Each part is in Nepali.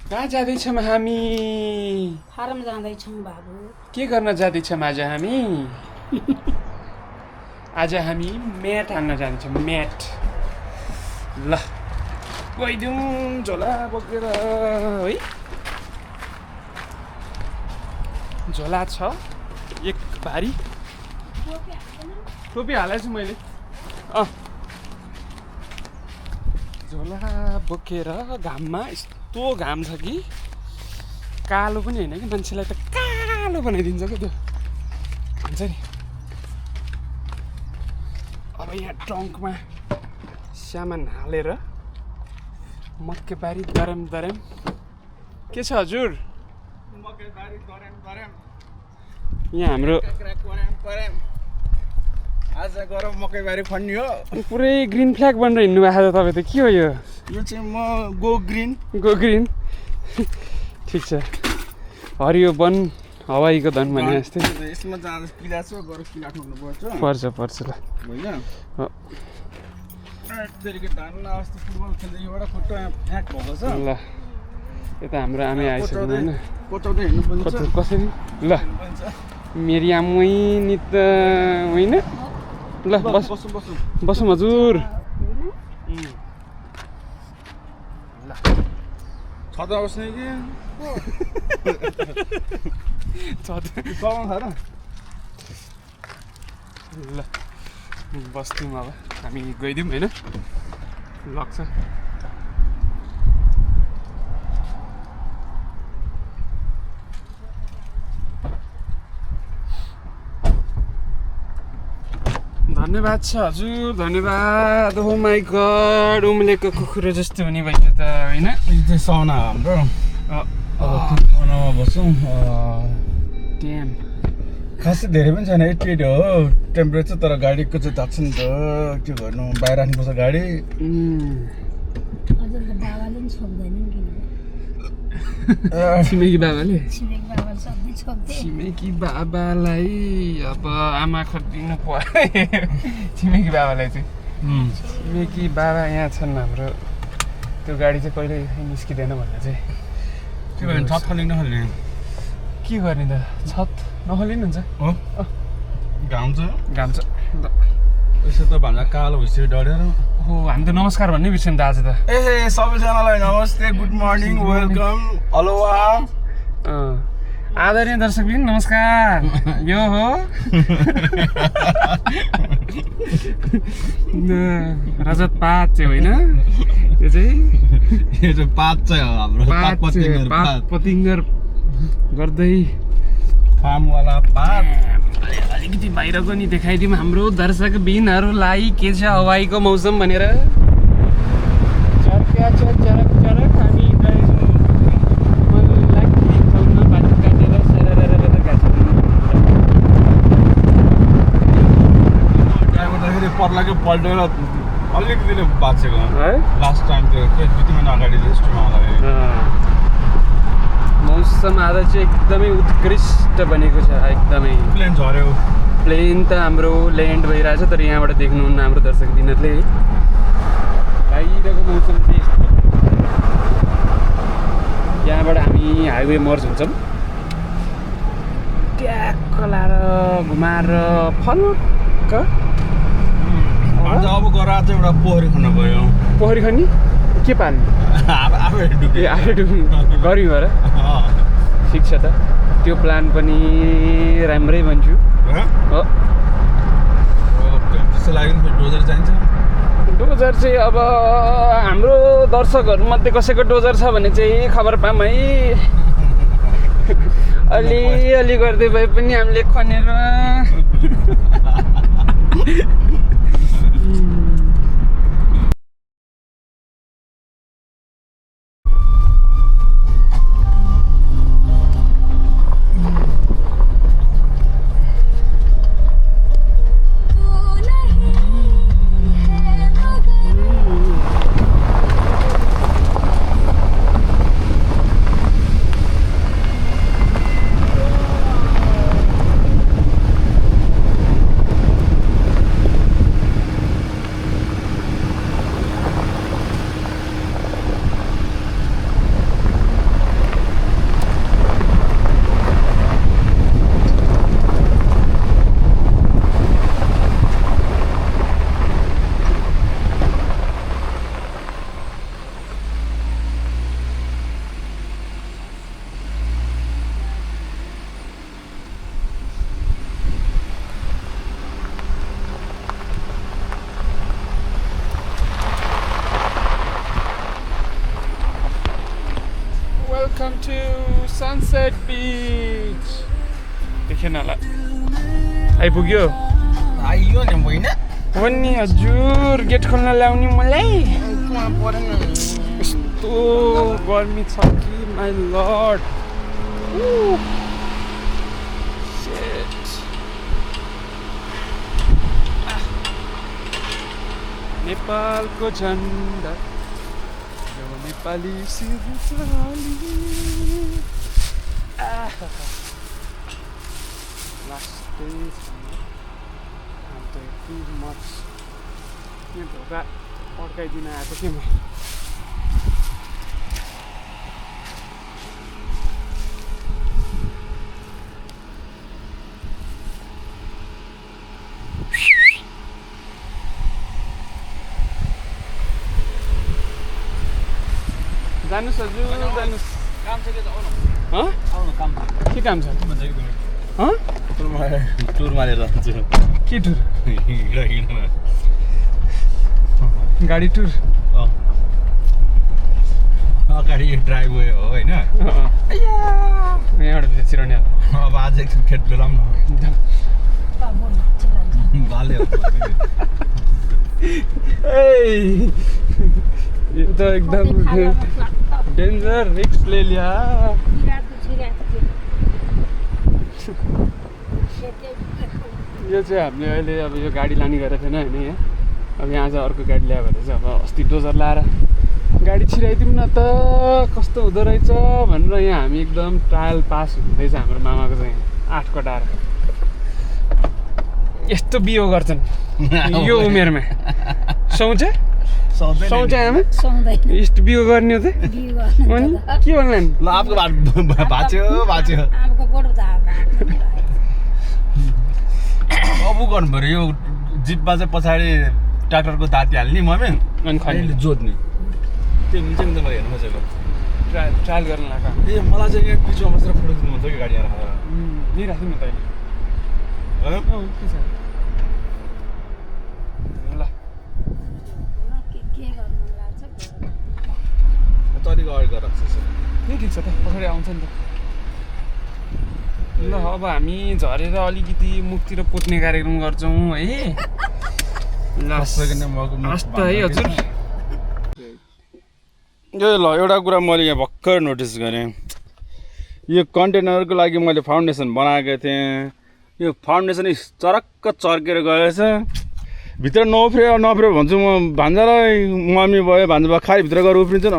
कहाँ जाँदैछौँ हामी? फारम जाँदैछौँ बाबु। के गर्न जाँदैछौँ आज हामी? आज हामी म्याट हान्न जान्छौँ। म्याट ल गइदिउँ झोला बोकेर है। झोला छ एक भारी। टोपी हालेछु मैले। झोला बोकेर घाममा यस्तो घाम छ कि कालो पनि होइन कि मान्छेलाई त कालो बनाइदिन्छ क्या त्यो हुन्छ नि। अब यहाँ ट्रङ्कमा सामान हालेर मकैबारी दर्याम दर्याम। के छ हजुर? यहाँ हाम्रो आज गएर मकैबारी खन्ने हो। पुरै ग्रिन फ्ल्याग बनेर हिँड्नु भएको छ तपाईँ त। के हो यो? यो चाहिँ म गो ग्रिन ठिक छ। हरियो वन हवाईको धन भने जस्तै यसमा जाँदा किला छ, गएर किला ठोक्नु पर्छ ल होइन। तेरिको धान अस्ति फुटबल खेल्दै एउटा खुट्टा फ्याक भएको छ ल। यता हाम्रो आमै आइसक्नु होइन। कोचाउँदै हिँड्नु पर्छ कसरी? ल मेरी आमै नि त होइन। ल बसौँ हजुर। छता बस्ने कि ल बस्थ्यौँ। अब हामी गइदिउँ होइन। लाग्छ धन्यवाद छ हजुर, धन्यवाद। ओ माई गड, उम्लेको कुखुरो जस्तो हुने भइदियो त होइन। यो चाहिँ साउना हाम्रो। अब साउनामा बस्छौँ। ट्याम खासै धेरै पनि छैन, 88 हो टेम्परेचर। तर गाडीको चाहिँ थाहा छ नि त, के गर्नु, बाहिर राख्नुपर्छ गाडी। अझ त बाबाले पनि छोप्दैनन् किन? छिमेकी बाबाले छोप्दै छिमेकी बाबालाई अब आमा खोजिदिनु पर्यो। छिमेकी बाबालाई चाहिँ छिमेकी बाबा यहाँ छन् हाम्रो। त्यो गाडी चाहिँ कहिले निस्किँदैन भनेर चाहिँ के भन्नु, छत खल्ने नखल्ने? के गर्ने त, छत नखल्ने हुन्छ। हो घाम छ ल यसो त भन्दा कालो भइसक्यो डढेर। हो हामी त नमस्कार भन्नै बिर्स्यौँ त आज त। ए सबैजनालाई नमस्ते, गुड मर्निङ, वेलकम, अलोहा। आदरणीय दर्शकबिन नमस्कार। यो हो रजत पात चाहिँ होइन, यो चाहिँ पात चाहिँ हो हाम्रो। पात पतिङ्गर गर्दै फार्मवाला पात। अलिकति बाहिरको नि देखाइदिउँ हाम्रो दर्शकबिनहरूलाई के छ हवाईको मौसम भनेर। चर्का छ चरक चरक। हामी गएछौँ मल्लाकी ठाउँमा बाटो काटेर सररररर गाछौँ। ड्राइभरदाखेरि पर्लाकै पल्टेर अलिकति बाँचेको है। लास्ट टाइम त्यो 2 महिना अगाडि रेस्टुरेन्टमा आउँदाखेरि मौसम आज चाहिँ एकदमै उत्कृष्ट बनेको छ। एकदमै प्लेन झऱ्यो। प्लेन त हाम्रो ल्यान्ड भइरहेछ, तर यहाँबाट देख्नुहुन्न हाम्रो दर्शकबिनहरूले। बाहिरको मौसम चाहिँ यस्तो। यहाँबाट हामी हाइवे मर्ज हुन्छौँ, ट्याक्क लाएर घुमाएर फल्क। अन्त अब गएर चाहिँ एउटा पोखरी खन्न गयो। पोखरी खन्ने के पाल्ने? आफै डुबे। आफै डुब्नु गऱ्यौँ भएर ठिक छ त। त्यो प्लान पनि राम्रै भन्छु। हो त्यसको लागि डोजर चाहिन्छ। डोजर चाहिँ अब हाम्रो दर्शकहरूमध्ये कसैको डोजर छ भने चाहिँ खबर पाऊँ है। अलि गर्दै भए पनि हामीले खनेर Welcome to Sunset Beach. देखेन होला आइपुग्यो आइयो नि होइन हो नि हजुर गेट खोल्न ल्याउने मलाई कहाँ परेन यस्तो गर्मी छ कि माई लर्ड नेपालको झन्डा Nepali सिरुचाली last days and too much यहाँ ढोका अड्काइदिन आएको थिएँ म जानुहोस् हजुर जानुहोस् काम छ के त आउनु आउनु काम छ के काम छ टुर मारेर जान्छु के टुर हिँड्न गाडी टुर अगाडि यो ड्राइभवे हो होइन यहाँबाट भित्र छिराउने अब आज एकछिन खेत बेलाम न बाले यो त एकदम डेन्जर रिक्स ले लिया यो चाहिँ हामीले अहिले अब यो गाडी लाने गरेको थिएन होइन यहाँ अब यहाँ चाहिँ अर्को गाडी ल्यायो भने चाहिँ अब अस्ति डोजर लाएर गाडी छिराइदिउँ न त कस्तो हुँदो रहेछ भनेर यहाँ हामी एकदम ट्रायल पास हुँदैछ हाम्रो मामाको चाहिँ 8 कटाएर यस्तो बिहो गर्छन् यो उमेरमा सुहाउँछ आमा यस्तो बिहो गर्ने हो त अनि के भन्ला ल आपको भाँच्यो अब गर्नु पऱ्यो यो जिपमा चाहिँ पछाडि ट्र्याक्टरको दाँती हाल्ने मम्मी अनि खैले जोत्ने त्यो हुन्छ नि त मलाई हेर्नु मजाको ट्रायल गर्न लाग्यो ए मलाई चाहिँ यहाँ बिचमा बसेर फोटो खिच्नु मन छ कि गाडी यहाँ राखेर यहीँ राख्नु न त अहिले के छ ल तरिको अगाडि गएर यही ठिक छ त पछाडि आउँछ नि त ल अब हामी झरेर अलिकति मुखतिर पोत्ने कार्यक्रम गर्छौँ है ल हस्त है हजुर यो ल एउटा कुरा मैले यहाँ भर्खर नोटिस गरेँ यो कन्टेनरको लागि मैले फाउन्डेसन बनाएको थिएँ यो फाउन्डेसन चरक्क चर्केर गएछ भित्र नउफ्रियो भन्छु म भान्जालाई मम्मी भयो भान्जा खाली भित्र गएर उफ्रिन्छ न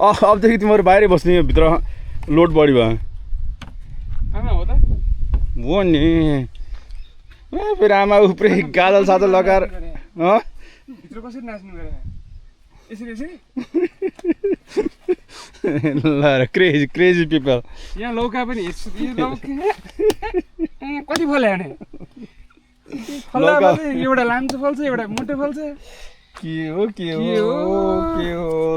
अबदेखि तिमीहरू बाहिरै बस्ने यो भित्र लोड बढी भयो आमा हो त हो नि फेरि आमा उफ्रे गाजल साजल लगाएर भित्र कसरी नाच्नु गरे यसरी यसरी ल क्रेजी पिपल यहाँ लौका पनि कति फल्यो भने एउटा लाम्चो फल्छ एउटा मोटो फल्छ के हो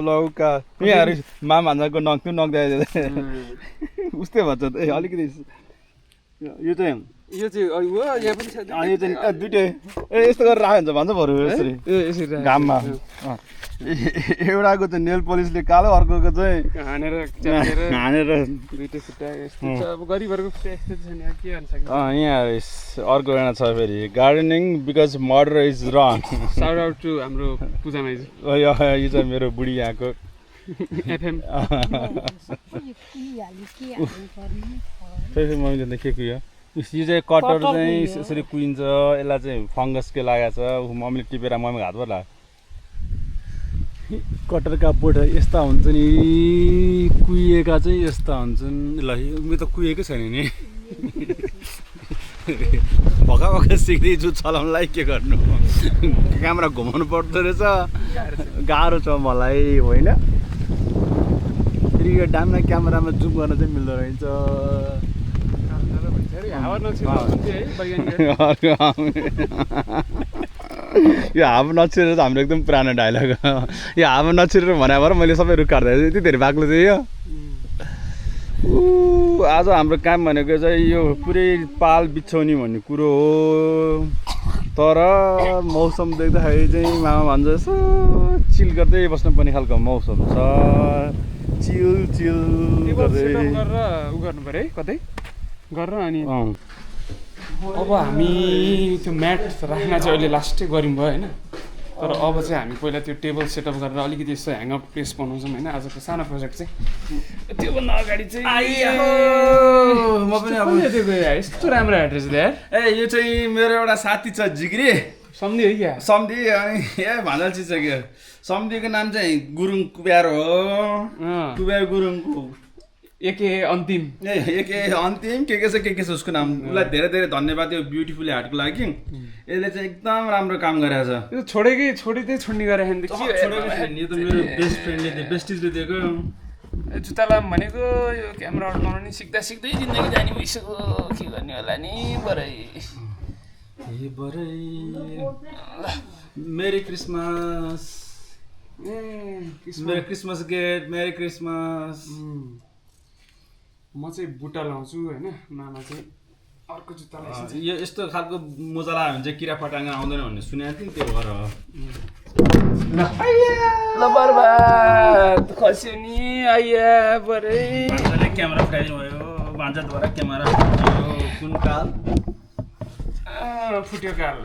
लौका यहाँहरू मामाको नक्थ्यो नक्दा उस्तै भन्छ त अलिकति यो चाहिँ यहाँ पनि छ यो चाहिँ दुइटै यस्तो गरेर राख्यो भन्छ बरु यसरी घाममा एउटाको चाहिँ नेल पोलिसले कालो अर्कोको चाहिँ हानेर दुइटै खुट्टा यस्तो छ अब गरिबहरूको खुट्टा यस्तो छ नि के गर्न सक्छ यहाँ अर्को एउटा छ फेरि gardening because murder is wrong shout out to हाम्रो पूजा माइजू यो चाहिँ मेरो बुढी यहाँको एफएम फेरि मैले त के कुयो यो चाहिँ कटर चाहिँ यसरी कुहिन्छ यसलाई चाहिँ फङ्गसको लागेको छ मम्मीले टिपेर मम्मीको हातबाट लाग्यो कटरका बोट यस्ता हुन्छ नि कुहिएका चाहिँ यस्ता हुन्छन् ल मेरो त कुहिएकै छैन नि भक्का सिक्दैछु चलाउनलाई के गर्नु क्यामेरा घुमाउनु पर्दो रहेछ गाह्रो छ मलाई होइन फेरि यो डामना क्यामेरामा जुम गर्न चाहिँ मिल्दो रहेछ यो हावा नछिरेर त हाम्रो एकदम पुरानो डायलग यो हावा नछिरेर भने भएर मैले सबै रुख काट्दा यति धेरै बाक्लो चाहिँ यो आज हाम्रो काम भनेको चाहिँ यो पुरै पाल बिछ्याउने भन्ने कुरो हो तर मौसम देख्दाखेरि चाहिँ मामा भन्छ यसो चिल गर्दै बस्नुपर्ने खालको मौसम छ चिल चिल गर्दै गरेर उ गर्नु पर्यो है कतै गरेर अनि अब हामी त्यो म्याट राख्न चाहिँ अहिले लास्टै गऱ्यौँ भयो होइन तर अब चाहिँ हामी पहिला त्यो टेबल सेटअप गरेर अलिकति यसो ह्याङअप प्लेस बनाउँछौँ होइन आजको सानो प्रोजेक्ट चाहिँ त्योभन्दा अगाडि चाहिँ म पनि अब यस्तो राम्रो एड्रेस दिएर ए यो चाहिँ मेरो एउटा साथी छ जिग्री सम्झि है क्या सम्धी अनि भान्जा चिज छ क्या सम्धीको नाम चाहिँ गुरुङ कुब्यार हो कुब्यार गुरुङको एके अन्तिम एके अन्तिम के छ उसको नाम उसलाई धेरै धेरै धन्यवाद यो ब्युटिफुल हार्टको लागि यसले चाहिँ एकदम राम्रो काम गरेछ यो छोडिँदै छोड्ने गरे यो त मेरो बेस्ट फ्रेन्डले बेस्टिजले दिएको जुत्ता लाम भनेको यो क्यामेरा बनाउनु नि सिक्दा जिन्दगी जाने भइसक्यो के गर्ने होला नि बरै मेरी क्रिसमस मेरो क्रिसमस गेट मेरी क्रिसमस म चाहिँ बुट्टा लाउँछु होइन मामा चाहिँ अर्को जुत्ता लाउँछ यो यस्तो खालको मोजा लगायो भने चाहिँ किरा फटाङ्गा आउँदैन भन्ने सुनेको थिएँ त्यो भएर ल बर्बाद खस्यो नि आइया बरै भान्जाले क्यामेरा फुटाइदिनु भयो भान्जाद्वारा क्यामेरा कुन काल फुट्यो काल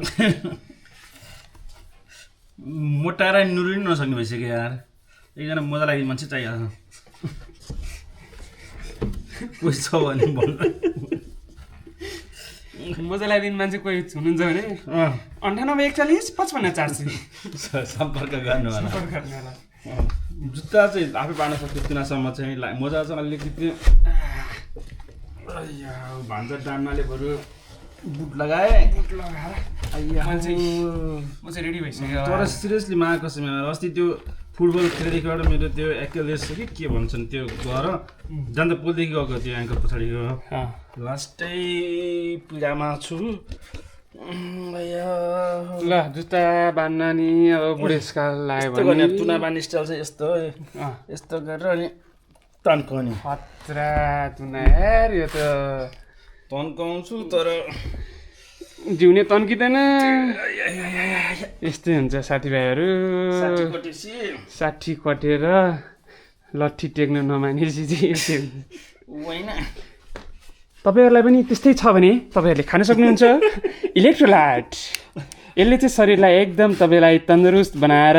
मोटाएर नुरिनु नसक्ने भइसक्यो यार एकजना मजा लाग्ने मान्छे चाहिहाल्छ कोही छ भने भन्नु मजा लाग्दिने मान्छे कोही हुनुहुन्छ भने 98415540 सम्पर्क गर्नु होला जुत्ता चाहिँ आफै पार्न सक्छु तिनीहरूसम्म चाहिँ मजा चाहिँ अलिकति भान्जा डान्नाले बरु बुट लगाए म चाहिँ रेडी भइसक्यो तर सिरियसली मागेको कसम अस्ति त्यो फुटबल खेलेदेखिबाट मेरो त्यो एक्लेस के भन्छन् त्यो घर जान्दा पोलदेखि गएको त्यो एङ्कल पछाडिको लास्टै पीडामा छु ल जुत्ता बान्ना नि अब बुढेसकाल लाग्यो भने तुना बान्ने स्टाइल चाहिँ यस्तो गरेर अनि तन्काउने खतरा तुना यार यो त तन्काउँछु तर जिउने तन्किँदैन यस्तै हुन्छ साथीभाइहरू 60 कटेर लट्ठी टेक्नु नमानेपछि चाहिँ होइन तपाईँहरूलाई पनि त्यस्तै छ भने तपाईँहरूले खान सक्नुहुन्छ इलेक्ट्रोलाइट यसले चाहिँ शरीरलाई एकदम तपाईँलाई तन्दुरुस्त बनाएर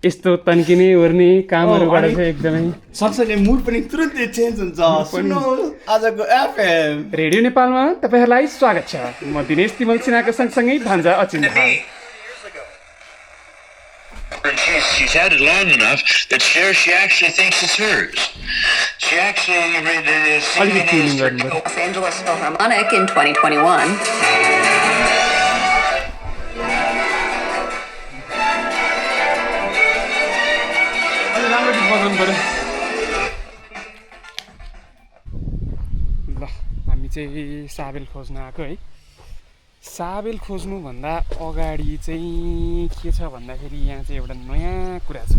यस्तो तन्किने ओर्ने कामहरूबाट चाहिँ एकदमै सँगसँगै मुड पनि तुरुन्तै चेन्ज हुन्छ सुन्नुहोस् आजको एफएम रेडियो नेपालमा तपाईँहरूलाई स्वागत छ म दिनेश तिमल सिन्हाको सँगसँगै भान्जा अचिन्त She's had it long enough that she actually thinks it's hers. She actually singing Los Angeles Philharmonic in 2021. ल हामी चाहिँ साबेल खोज्न आएको है साबेल खोज्नुभन्दा अगाडि चाहिँ के छ भन्दाखेरि यहाँ चाहिँ एउटा नयाँ कुरा छ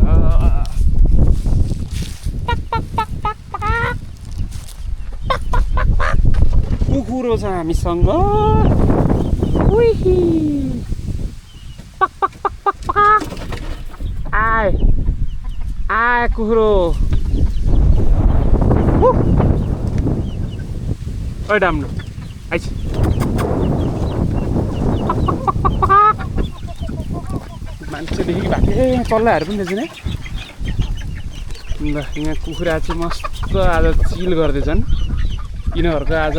कुकुरो छ हामीसँग आए कुकुरो ओ डाम्नु आइस मान्छेदेखि भएकै चल्लाहरू पनि रहेछन् है ल यहाँ कुखुरा चाहिँ मस्त आज चिल गर्दैछन् यिनीहरूको आज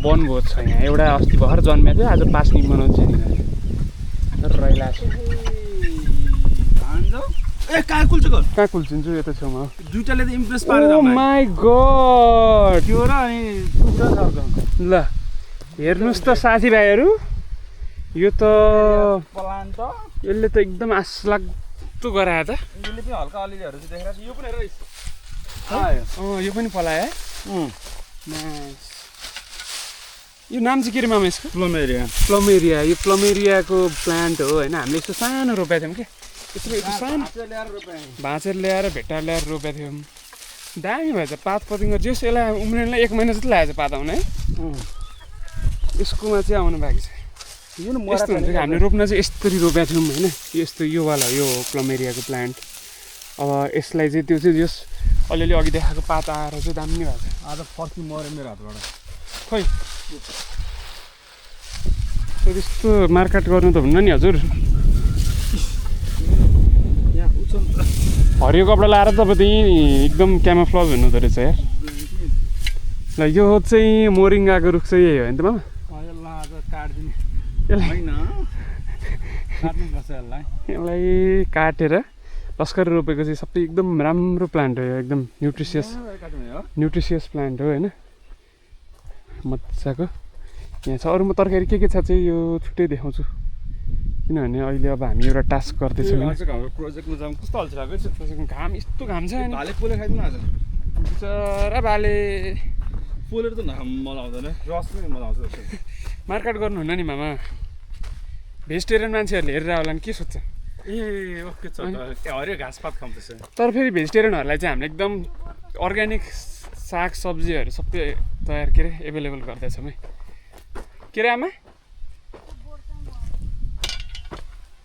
वनभोज छ यहाँ एउटा अस्ति भर्खर जन्मेको थियो आज पास्नी मनाउँछ यिनीहरू रैला छ कहाँ कुल्चिन्छु यो त छेउमा दुईटाले त इम्प्रेस पारेर ओ माई गॉड त्यो र अनि कुखुरा छ ल हेर्नुहोस् त साथीभाइहरू यो त प्लान्ट त यसले त एकदम आशलाग्दो गरायो त यसले पनि हल्का अलिअलिहरू चाहिँ देखेर यो पनि हेर यो पनि पलायो है यो नाम चाहिँ के रे मामा यसको प्लमेरिया यो प्लमेरियाको प्लान्ट हो होइन हामीले यस्तो सानो रोपेको थियौँ क्या यस्तो सानो भाँचेर ल्याएर भेट्टाएर ल्याएर रोपेको थियौँ दामी भएछ पात पतिङ्ग जेस यसलाई उम्रिनलाई 1 महिना जति लागेको छ पात आउन है यसकोमा चाहिँ आउनु बाँकी छ यो न यस्तो हुन्छ कि हामीले रोप्न चाहिँ यस्तरी रोपेका थियौँ होइन यस्तो योवाला यो प्लमेरियाको प्लान्ट अब यसलाई चाहिँ त्यो चाहिँ जस अलिअलि अघि देखाएको पात आएर चाहिँ दामी भएको छ आज फर्की मऱ्यो मेरो हातबाट खोइ त्यस्तो मार्केट गर्नु त हुन्न नि हजुर यहाँ उचल हरियो कपडा लाएर तपाईँ त्यहीँ एकदम क्यामोफ्लज हुनुहुँदो रहेछ यार ल यो चाहिँ मोरिङ्गाको रुख चाहिँ यही हो नि त मामा यसलाई आज काट्दिने यसलाई होइन काट्नुपर्छ यसलाई काटेर लस्कर रोपेको चाहिँ सबै एकदम राम्रो प्लान्ट हो यो एकदम न्युट्रिसियस प्लान्ट हो होइन मजाको यहाँ छ अरू म तरकारी के छ चाहिँ यो छुट्टै देखाउँछु किनभने अहिले अब हामी एउटा टास्क गर्दैछौँ प्रोजेक्टमा जाऊँ कस्तो अल्छी लाग्यो घाम यस्तो घाम छ नि भाले पोले खाइदिनु आज बिचरा भाले पोलेर त मजा आउँदैन रस पनि मजा आउँछ मार्केट गर्नुहुन्न नि मामा भेजिटेरियन मान्छेहरूले हेरेर होला नि के सोध्छ ए ओके छ हरियो घाँसपात खाउँदैछ तर फेरि भेजिटेरियनहरूलाई चाहिँ हामीले एकदम अर्ग्यानिक साग सब्जीहरू सबै तयार के अरे एभाइलेबल गर्दैछौँ है के अरे आमा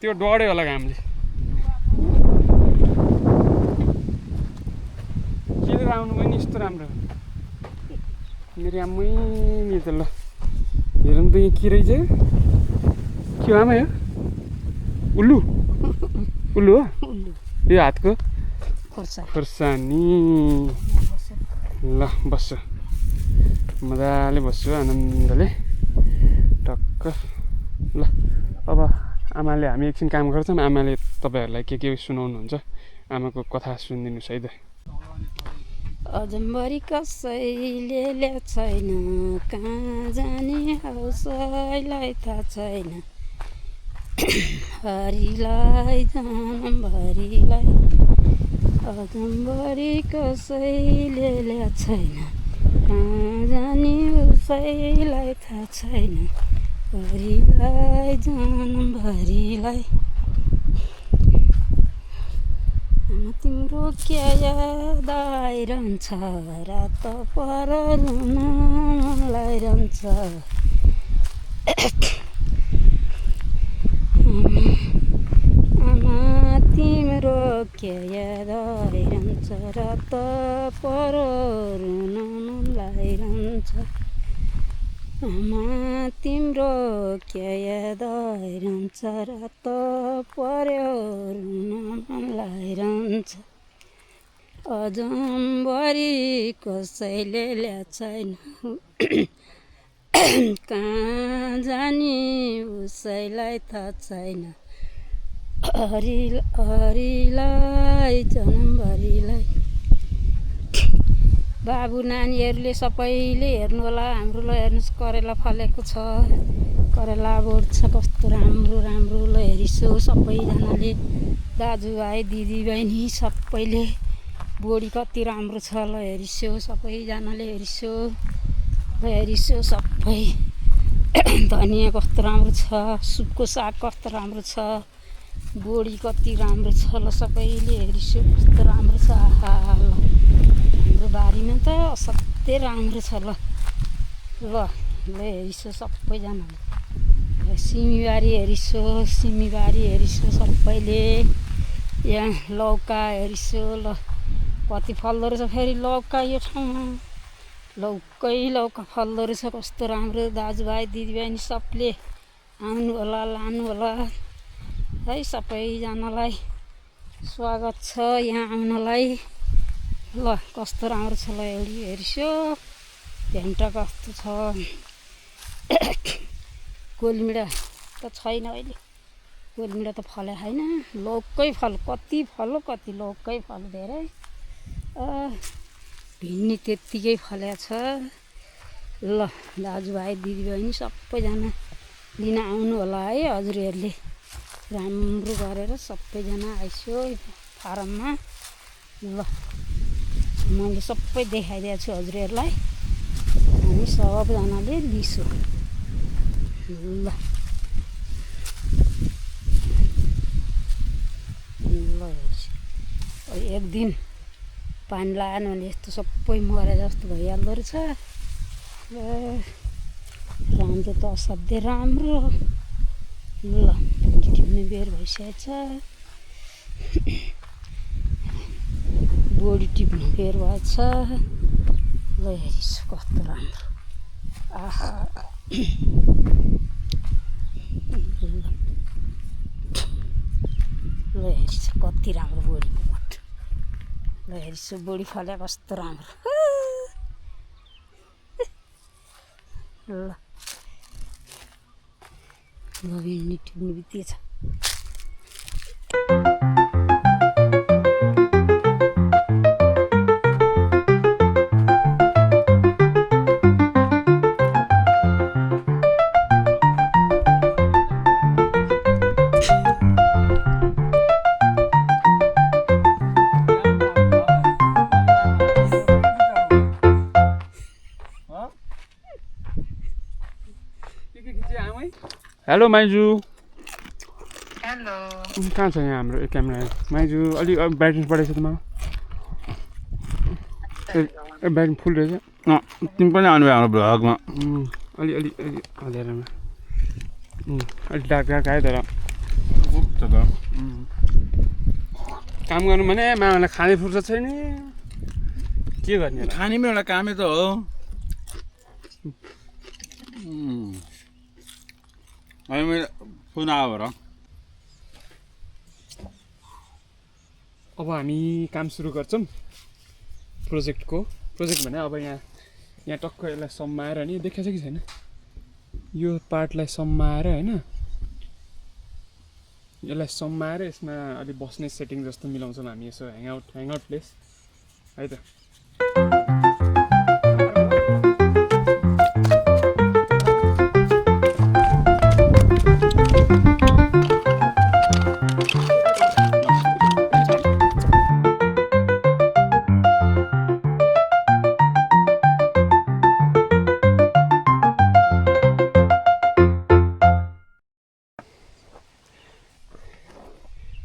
त्यो डढ्यो होला घामले किनेर आउनु भयो नि यस्तो राम्रो मेरो आमै नि त ल हेर नि त यहाँ के रहेछ के हो आमा यो उल्लु उल्लु हो यो हातको खोर्सानी ल बस्छु मजाले बस्छु आनन्दले टक्क ल अब आमाले हामी एकछिन काम गर्छौँ आमाले तपाईँहरूलाई के सुनाउनुहुन्छ आमाको कथा सुनिदिनुहोस् है त अजम्बरी कसैले ल्याएको छैन कहाँ जाने हौसैलाई थाहा छैन हरिलाई जनमभरिलाई अजम्बरी कसैले ल्याएको छैन कहाँ जाने उसैलाई थाहा छैन हरिलाई जनमभरिलाई तिम्रो क्या याद आइरहन्छ रात पर रुन लाइरहन्छ आमा तिम्रो क्या याद आइरहन्छ रात पर रुन लाइरहन्छ आमा तिम्रो क्या याद आइरहन्छ रात पर्यो रुन मन लाइरहन्छ अजम्बरी कसैले ल्याएको छैन कहाँ जाने उसैलाई थाहा छैन हरिलाई जनमभरिलाई बाबु नानीहरूले सबैले हेर्नु होला हाम्रो ल हेर्नुहोस् करेला फलेको छ करेला बोट छ कस्तो राम्रो राम्रो ल हेरिसो सबैजनाले दाजुभाइ दिदीबहिनी सबैले बोडी कति राम्रो छ ल हेरिसो सबैजनाले हेरिसो ल हेरिसो सबै धनियाँ कस्तो राम्रो छ सुपको साग कस्तो राम्रो छ बोडी कति राम्रो छ ल सबैले हेरिसो कस्तो राम्रो छ आहा ल हाम्रो बारीमा त असाध्यै राम्रो छ ल ल ल हेरिसो सबैजनाले सिमीबारी हेरिसो सबैले यहाँ लौका हेरिसो ल कति फल्दो रहेछ फेरि लौका यो ठाउँमा लौका फल्दो रहेछ कस्तो राम्रो दाजुभाइ दिदीबहिनी सबले आउनु होला लानु होला है सबैजनालाई स्वागत छ यहाँ आउनलाई ल कस्तो राम्रो छ ल एउटी हेरिसो भेन्टा कस्तो छ गोलमिडा त छैन अहिले गोलमिडा त फले छैन लौकै फल कति फल्यो कति लौकै फल धेरै भिन्नी त्यत्तिकै फलेको छ ल दाजुभाइ दिदीबहिनी सबैजना लिन आउनु होला है हजुरहरूले राम्रो गरेर सबैजना आइसो फारममा ल मैले सबै देखाइदिएको छु हजुरहरूलाई हामी सबजनाले लिसो ल ल एक दिन पानी लगाएन भने यस्तो सबै मरे जस्तो भइहाल्दो रहेछ राम्रो त असाध्यै राम्रो ल भिन्डी टिप्ने बेर भइसकेको छ बोडी टिप्ने बेर भएछ ल हेरिस् कस्तो राम्रो आहा ल हेरिस् कति राम्रो बोडीको बोट ल हेरिस् बोडी फले कस्तो राम्रो ल भिन्डी टिप्नु बित्तिकै छ हेलो माइजू हेलो कहाँ छ यहाँ हाम्रो क्यामेरा माइजू अलिक ब्राइटनेस बढाइछ तिमीलाई ब्राइटनेस फुल रहेछ तिमी पनि आउनु भयो हाम्रो भ्लगमा अलि हलेरमा अलिक डार्क डार्क आयो तर काम गर्नु भने मामालाई खाने फुर्सद छैन के गर्ने खाने पनि एउटा कामै त हो मैले फोन आयो र अब हामी काम सुरु गर्छौँ प्रोजेक्ट भने अब यहाँ टक्क यसलाई सम्माएर नि देखाएको छ कि छैन यो पार्टलाई सम्माएर होइन यसलाई सम्माएर यसमा अलिक बस्ने सेटिङ जस्तो मिलाउँछौँ हामी यसो ह्याङआउट प्लेस है त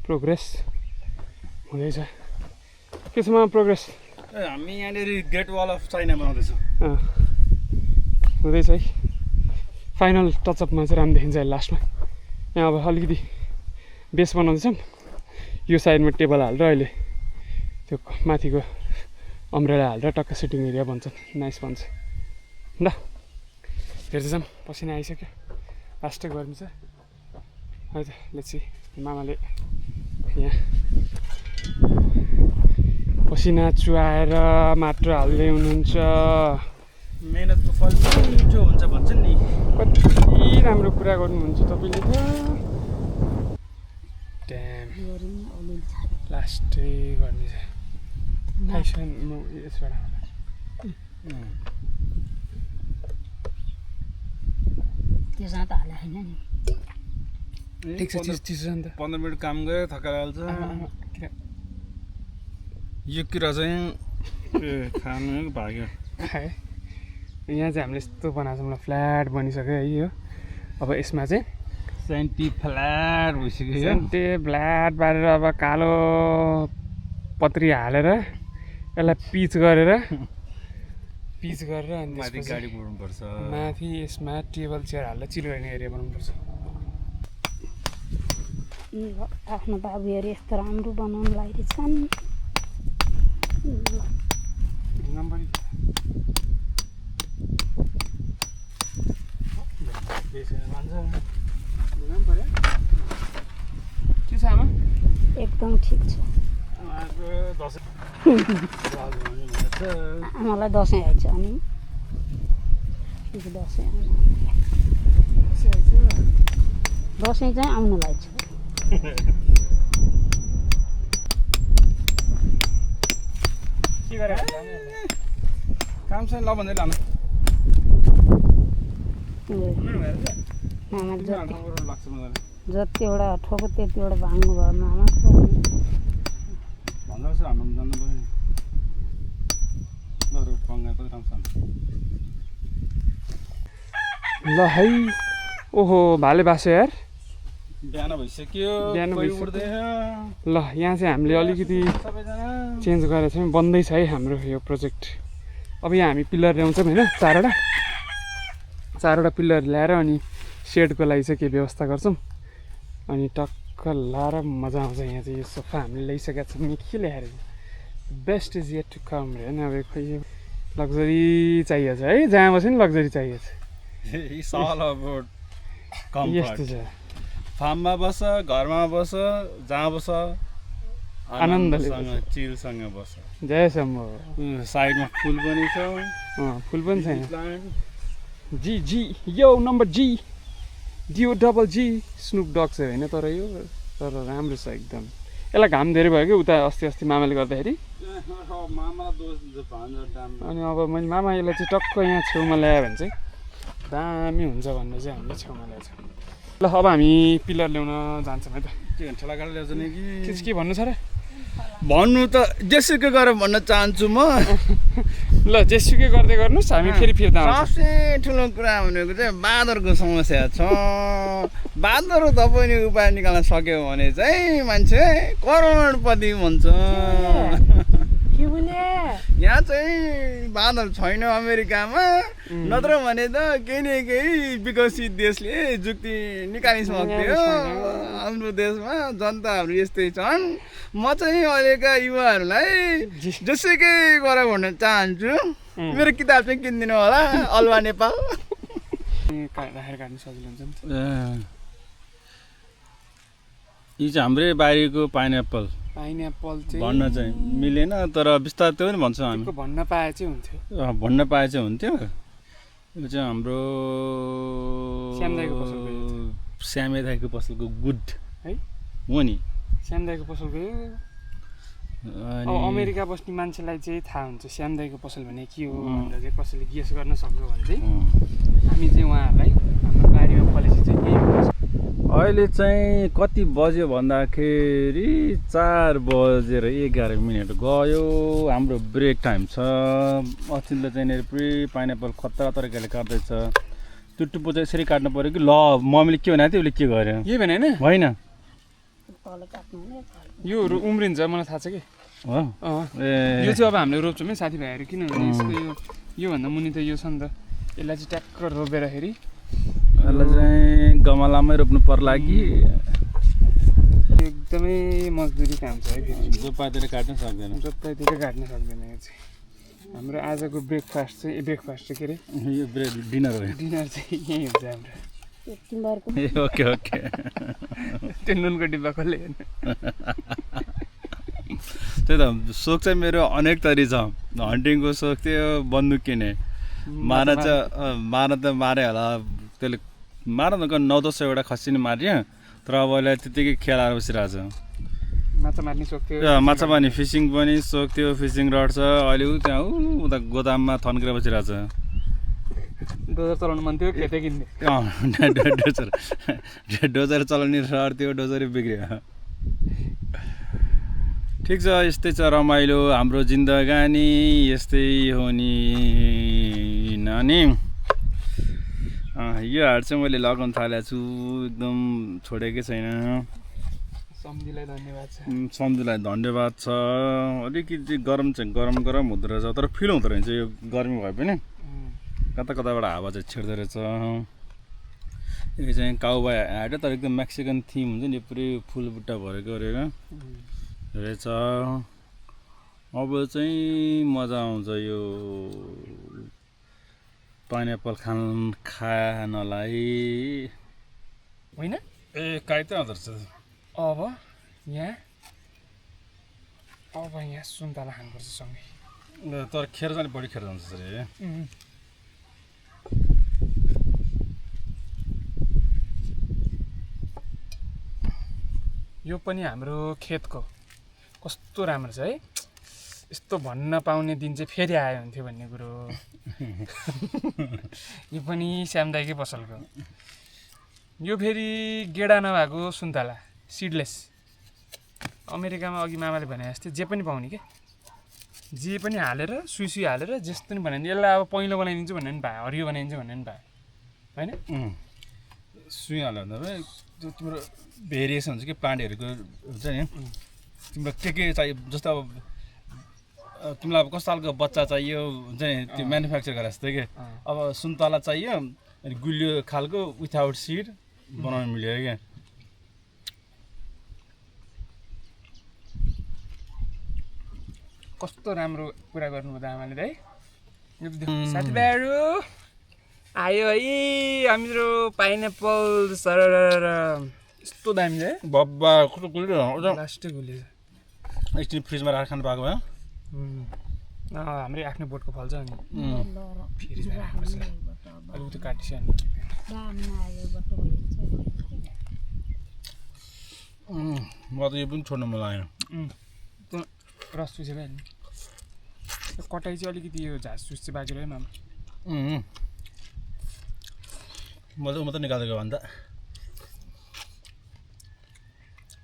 प्रोग्रेस हुँदैछ के छ मामा प्रोग्रेस हामी यहाँनिर ग्रेट वाल अफ चाइना बनाउँदैछौँ हुँदैछ है फाइनल टचअपमा चाहिँ राम्रो देखिन्छ अहिले लास्टमा यहाँ अब अलिकति बेस बनाउँदैछौँ यो साइडमा टेबल हालेर अहिले त्यो माथिको अम्ब्रेला हालेर टक्क सिटिङ एरिया भन्छन् नाइस भन्छ ल हेर्दैछौँ पसिना आइसक्यो लास्टै गर्नु छ है त लेट्स सी मामाले यहाँ पसिना चुहाएर माटो हाल्दै हुनुहुन्छ मेहनतको फल मिठो हुन्छ भन्छ नि कति राम्रो कुरा गर्नुहुन्छ तपाईँले त ड्याम लास्टै गर्ने छ खाइसन म यसबाट त्यसमा त हाले होइन नि ठिक छ चिसो छ नि त 15 मिनट काम गयो थकाइ हाल्छ यो किरा चाहिँ खानु भाग्यो है यहाँ चाहिँ हामीले यस्तो बनाएको छ मलाई फ्ल्याट बनिसक्यो है यो अब यसमा चाहिँ सेन्टी फ्ल्याट भइसक्यो सेन्टे फ्ल्याट पारेर अब कालो पत्री हालेर यसलाई पिच गरेर अनि माथि गाडी गुड्नुपर्छ माथि यसमा टेबल चेयर हालेर चिल गर्ने एरिया बनाउनुपर्छ आफ्नो बाबुहरू यस्तो राम्रो बनाउनु लागिरहेछन् के छ आमा एकदम ठिक छ आमालाई दसैँ आइछ अनि दसैँ चाहिँ आउनु लाग्छ के गरे काम छैन ल भन्दै लानु मामा लाग्छ मलाई जतिवटा ठोको त्यतिवटा भाङ्नु भयो मामा भन्दा जस्तो हाम्रो जानु पऱ्यो नि ल पङ्गा पनि राम्रो ल है ओहो भाले बास्यो यार बिहान भइसक्यो ल यहाँ चाहिँ हामीले अलिकति सबैजना चेन्ज गरेर चाहिँ बन्दैछ है हाम्रो यो प्रोजेक्ट अब यहाँ हामी पिलर ल्याउँछौँ होइन चारवटा पिलर ल्याएर अनि सेडको लागि चाहिँ के व्यवस्था गर्छौँ अनि टक्क लाएर मजा आउँछ यहाँ चाहिँ यो सोफा हामीले ल्याइसकेका छौँ के ल्याएर best is yet to come रे हैन अब खोइ लग्जरी चाहिएको छ है जहाँ बस्यो नि लग्जरी चाहिएको छ इट्स अल अबाउट यस्तो कम्फर्ट छ फार्ममा बस घरमा बस जहाँ बस आनन्दले आनन्दसँग चिलसँग बस जय शम्भो साइडमा फुल पनि छ फुल पनि छैन प्लान्ट जी जी यो नम्बर जी डिओ डबल जी स्नुप डग चाहिँ होइन तर यो तर राम्रो छ एकदम यसलाई घाम धेरै भयो कि उता अस्ति मामाले गर्दाखेरि मामा दोष भान्जा दाम अनि अब मैले मामा यसलाई चाहिँ टक्क यहाँ छेउमा ल्यायो भने चाहिँ दामी हुन्छ भनेर चाहिँ हामीले छेउमा ल्याएको छौँ ल अब हामी पिलर ल्याउन जान्छौँ है त के ठेला गाडी ल्याउँछ नि कि के भन्नु छ र भन्नु त जेसुकै गरेर भन्न चाहन्छु म ल जेसुकै गर्दै गर्नुहोस् हामी फेरि फिर्ता आउँछौँ सबसे ठुलो कुरा भनेको चाहिँ बाँदरको समस्या छ बाँदर तपाईँले उपाय निकाल्न सक्यो भने चाहिँ मान्छे करोडपति भन्छ यहाँ चाहिँ बाँदर छैन अमेरिकामा नत्र भने त केही न केही विकसित देशले जुक्ति निकालिसक्थ्यो हाम्रो देशमा जनताहरू यस्तै छन् म चाहिँ अहिलेका युवाहरूलाई जसुकै गर भन्न चाहन्छु मेरो किताब चाहिँ किनिदिनु होला अलुवा नेपाल राखेर काट्नु सजिलो हुन्छ नि यी चाहिँ हाम्रै बारीको पाइनएप्पल पाइनएप्पल चाहिँ भन्न चाहिँ मिलेन तर बिस्तारै त्यो पनि भन्छौँ हामी भन्न पाए चाहिँ हुन्थ्यो भन्न पाए चाहिँ हुन्थ्यो यो चाहिँ हाम्रो श्यामे दाइको पसलको गुड है हो नि श्याम दाइको पसल गयो अब अमेरिका बस्ने मान्छेलाई चाहिँ थाहा हुन्छ श्याम दाइको पसल भने के हो भनेर चाहिँ कसैले गेस गर्न सक्यो भने चाहिँ हामी चाहिँ उहाँहरूलाई हाम्रो बारीमा फलेपछि चाहिँ यही हुन्छ अहिले चाहिँ कति बज्यो भन्दाखेरि 4:11 गयो हाम्रो ब्रेक टाइम छ अचिलले चाहिँ पुरै पाइनएप्पल खतरा तरिकाले काट्दैछ त्यो टुप्पो चाहिँ यसरी काट्नु पऱ्यो कि ल मम्मीले के भनेको थियो उसले के गर्यो यही भने होइन यो उम्रिन्छ मलाई थाहा छ कि हो ए यो चाहिँ अब हामीले रोप्छौँ है साथीभाइहरू किनभने यसको योभन्दा मुनि त यो छ नि त यसलाई चाहिँ ट्याक्क रोपेरखेरि यसलाई चाहिँ गमलामै रोप्नु पर्ला कि एकदमै मजदुरी काम छ है फेरि जोपातिर काट्नु सक्दैन जतातिर काट्न सक्दैन यो चाहिँ हाम्रो आजको ब्रेकफास्ट चाहिँ के अरे यो ब्रेड डिनर हो डिनर चाहिँ यही हुन्छ हाम्रो ओके ओके त्यो नुनको डिब्बा कसले हेर्ने त्यही त सोख चाहिँ मेरो अनेक थरी छ हन्टिङको सोख थियो बन्दुक किने मार्न त मारे होला त्यसले मार न 9-10 खसी नि मारियो तर अब अहिले त्यतिकै खेलाएर बसिरहेको छ माछा मार्ने सोख थियो माछा मार्ने फिसिङ पनि सोख थियो फिसिङ रड छ अहिले त्यहाँ उता गोदाममा थन्केर बसिरहेको छ डोजर चलाउनु मन थियो खेतै किन्ने डोजर चलाउने रड थियो डोजरै बिग्रियो ठिक छ यस्तै छ रमाइलो हाम्रो जिन्दगानी यस्तै हो नि नानी यो हाट चाहिँ मैले लगाउन थालेको छु एकदम छोडेकै छैन सम्झीलाई धन्यवाद छ सम्झीलाई धन्यवाद छ अलिकति गरम चाहिँ गरम हुँदो रहेछ तर फिल हुँदो रहेछ यो गर्मी भए पनि कता कताबाट हावा चाहिँ छिर्दो रहेछ यो चाहिँ काउबोय हाट तर एकदम मेक्सिकन थिम हुन्छ नि पुरै फुल बुट्टा भरेको रहेछ अब चाहिँ मजा आउँछ यो पाइनएप्पल खानलाई होइन ए काइतै आउँदो रहेछ अब यहाँ सुन्तला खानुपर्छ सँगै तर खेर चाहिँ बढी खेर जान्छ अरे यो पनि हाम्रो खेतको कस्तो राम्रो छ है यस्तो भन्न पाउने दिन चाहिँ फेरि आयो हुन्थ्यो भन्ने कुरो यो पनि श्याम दाइकै पसलको यो फेरि गेडा नभएको सुन्तला सिडलेस अमेरिकामा अघि मामाले भने जस्तै जे पनि पाउने क्या जे पनि हालेर सुई हालेर जस्तो पनि बनाइदिन्छ यसलाई अब पहिलो बनाइदिन्छु भन्ने पनि भयो हरियो बनाइदिन्छु भन्ने पनि भयो होइन सुई हाल्यो भने त्यो तिम्रो भेरिएसन हुन्छ कि प्लान्टहरूको हुन्छ नि तिम्रो के चाहियो जस्तो अब तिमीलाई अब कस्तो खालको बच्चा चाहियो हुन्छ नि त्यो म्यानुफ्याक्चर गरेर जस्तै कि अब सुन्तला चाहियो अनि गुलियो खालको विथआउट सिड बनाउनु मिल्यो क्या कस्तो राम्रो कुरा गर्नुभयो आमाले है साथीभाइहरू आयो है हाम्रो पाइनएप्पल सर यस्तो दामी है बब्बा कस्तो गुलिरहेको लास्टै गुलियो एकछिन फ्रिजमा राखेर खानु पाएको भए हाम्रै आफ्नो बोटको फल्छ अनि फ्रिजमा राख्नुपर्छ अलिकति काटिस अनि म त यो पनि छोड्नु मन लागेन त्यो रस चुसेको नि कटाइ चाहिँ अलिकति यो झास चुस चाहिँ बाँकी रह्यो मामा म त निकालेको भन्दा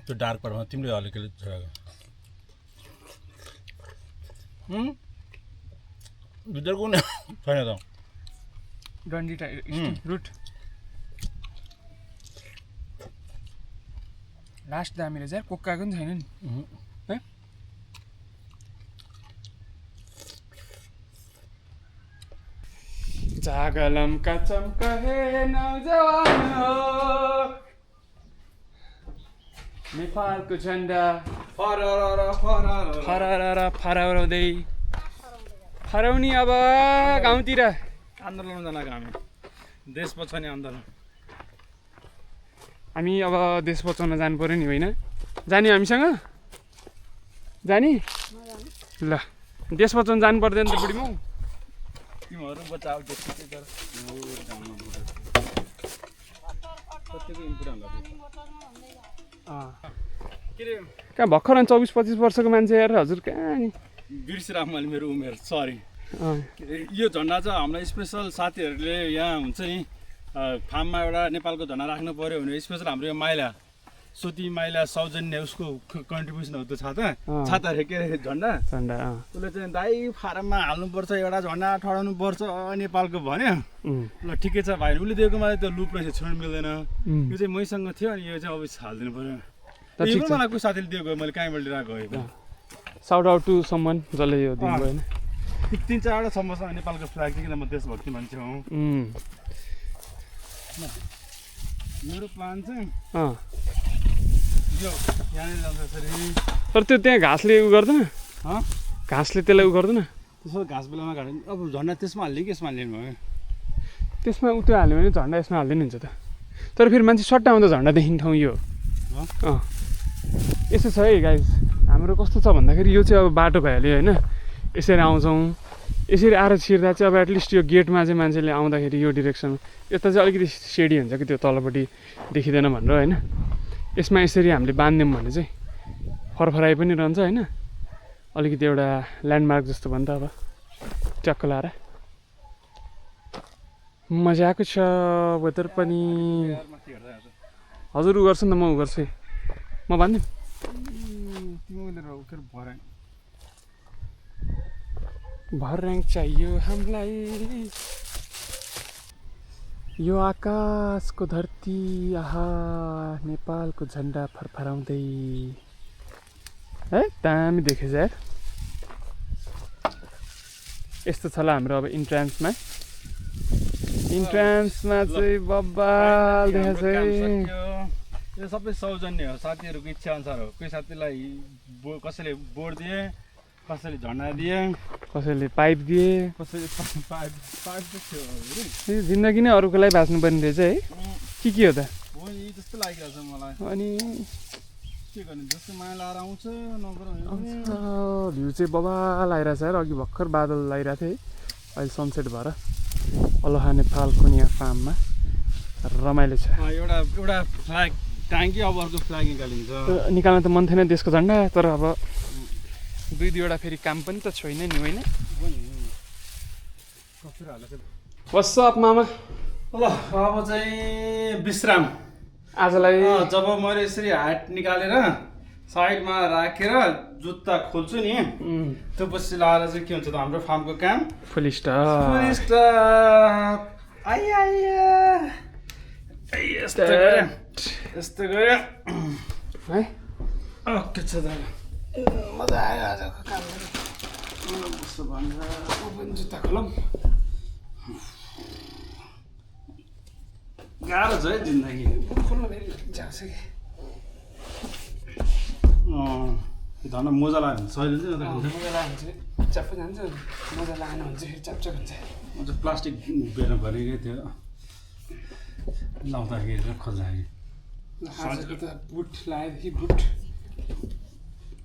त्यो डार्क पार्टमा तिमीले अलिकति छोडेको भित्रको कुनै छैन त डन्डी रुट लास्ट दामी रहेछ यार कोक्काको पनि छैन नि है जागलम का चमका है नौजवान हो नेपालको झन्डा फहराउँदै हराउने अब गाउँतिर आन्दोलन जनाएको हामी देश बचाउने आन्दोलन हामी अब देश बचाउन जानु पर्यो नि होइन जाने हामीसँग जाने ल देश बचाउन जानु पर्दैन त बुढी म तिमीहरू बचाऊ कहाँ भर्खर 24-25 वर्षको मान्छे यार हजुर कहाँ नि बिर्सिराम मैले मेरो उमेर सरी यो झन्डा चाहिँ हामीलाई स्पेसल साथीहरूले यहाँ हुन्छ नि फार्ममा एउटा नेपालको झन्डा राख्नु पऱ्यो भने स्पेसल हाम्रो यो माइला सुती माइला सौजन्य उसको कन्ट्रिब्युसन हो त्यो छाता रे के अरे झन्डा उसले चाहिँ दाइ फारममा हाल्नुपर्छ एउटा झन्डा ठडाउनु पर्छ नेपालको भन्यो ल ठिकै छ भाइ उसले दिएकोमा त्यो लुप रहेछ छोड्नु मिल्दैन यो चाहिँ मैसँग थियो अनि यो चाहिँ अब हालिदिनु पऱ्यो यो पनि मलाई कोही साथीले दिएको मैले कहीँबाट लिएर गएको साउट आउट टु समवन जसले यो दिनु भएन 3-4वटा समस्या नेपालको फ्ल्याग किन म देशभक्ति मान्छे हुँ मेरो प्लान चाहिँ यो यहाँनिर जान्छ यसरी तर त्यो त्यहाँ घाँसले उ गर्दैन घाँसले त्यसलाई उ गर्दैन त्यसो घाँस बेलामा घाँस अब झन्डा त्यसमा हाल्ने कि यसमा हाल्ने भयो त्यसमा उ त्यो हाल्यो भने झन्डा यसमा हाल्दैन हुन्छ त तर फेरि मान्छे सट्टा आउँदा झन्डा देखिने ठाउँ यो यसो छ है गाइज हाम्रो कस्तो छ भन्दाखेरि यो चाहिँ अब बाटो भइहाल्यो होइन यसरी आउँछौँ यसरी आएर छिर्दा चाहिँ अब एटलिस्ट यो गेटमा चाहिँ मान्छेले आउँदाखेरि यो डिरेक्सन यता चाहिँ अलिकति सेडी हुन्छ कि त्यो तलपट्टि देखिँदैन भनेर होइन यसमा यसरी हामीले बाँधिदियौँ भने चाहिँ फरफराइ पनि रहन्छ होइन अलिकति एउटा ल्यान्डमार्क जस्तो भयो नि त अब ट्याक्क लाएर मजाको छ वेदर पनि हजुर उ गर्छु नि त म उ गर्छु म भनिदिउँ भर्याङ चाहियो हामीलाई यो आकाशको धरती आहा नेपालको झन्डा फरफराउँदै है दामी देखेछ यार यस्तो छ ल हाम्रो अब इन्ट्रान्समा चाहिँ बब्बाल देखेछ है यो सबै सौजन्य हो साथीहरूको इच्छा अनुसार हो कोही साथीलाई कसैले बोर्ड दिए कसैले झन्डा दिए कसैले पाइप दिए कसैले पाइप त थियो जिन्दगी नै अरूको लागि बाँच्नु पर्ने रहेछ है के हो त हो यही जस्तो लागिरहेको छ मलाई अनि के गर्ने जस्तो माया लाएर आउँछ भ्यू चाहिँ बबाल आइरहेछ यार अघि भर्खर बादल आइरहेको थियो है अहिले सनसेट भएर अलोहा नेपाल कुनिया फार्ममा रमाइलो छ एउटा फ्ल्याग टाङ्की अब अर्को फ्ल्याग निकालिन्छ निकाल्न त मन थिएन देशको झन्डा तर अब दुईवटा फेरि काम पनि त छैन नि होइन व्हाट्सअप मामा ल अब चाहिँ विश्राम आजलाई जब मैले यसरी हात निकालेर साइडमा राखेर जुत्ता खोल्छु नि त्यो पछि लाएर चाहिँ के हुन्छ त हाम्रो फार्मको काम फुल स्टप यस्तो गऱ्यो है ओके छ त मजा आयो आजको काम कस्तो भनेर म पनि जुत्ता खोलौँ गाह्रो छ है जिन्दगी खोल्नु फेरि जान्छ कि धन्न मोजा लाग्यो भने सहिले चाहिँ अन्त खान्छ मजा लाग्यो भने चाहिँ च्याप्प जान्छ मजा लागेन भने चाहिँ फेरि च्यापच्याप हुन्छ म चाहिँ प्लास्टिक बेर भनेकै थियो लाउँदाखेरि खोज्दाखेरि आजको त बुट लगाएदेखि बुट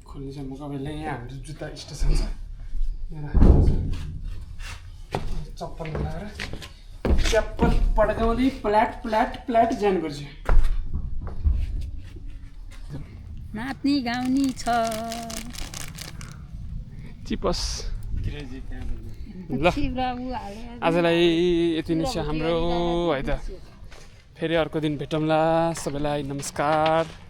खोल्ने चाहिँ म कहिले यहाँ हाम्रो जुत्ता स्टेसन छ यहाँ चप्पल लगाएर चप्पल पड्काउँदै प्ल्याट प्ल्याट प्ल्याट जानुपर्छ नाच्ने गाउने छ चिपस ल चिब्रा उ हाले आजलाई यति नै छ हाम्रो है त फेरि अर्को दिन भेटौँला सबैलाई नमस्कार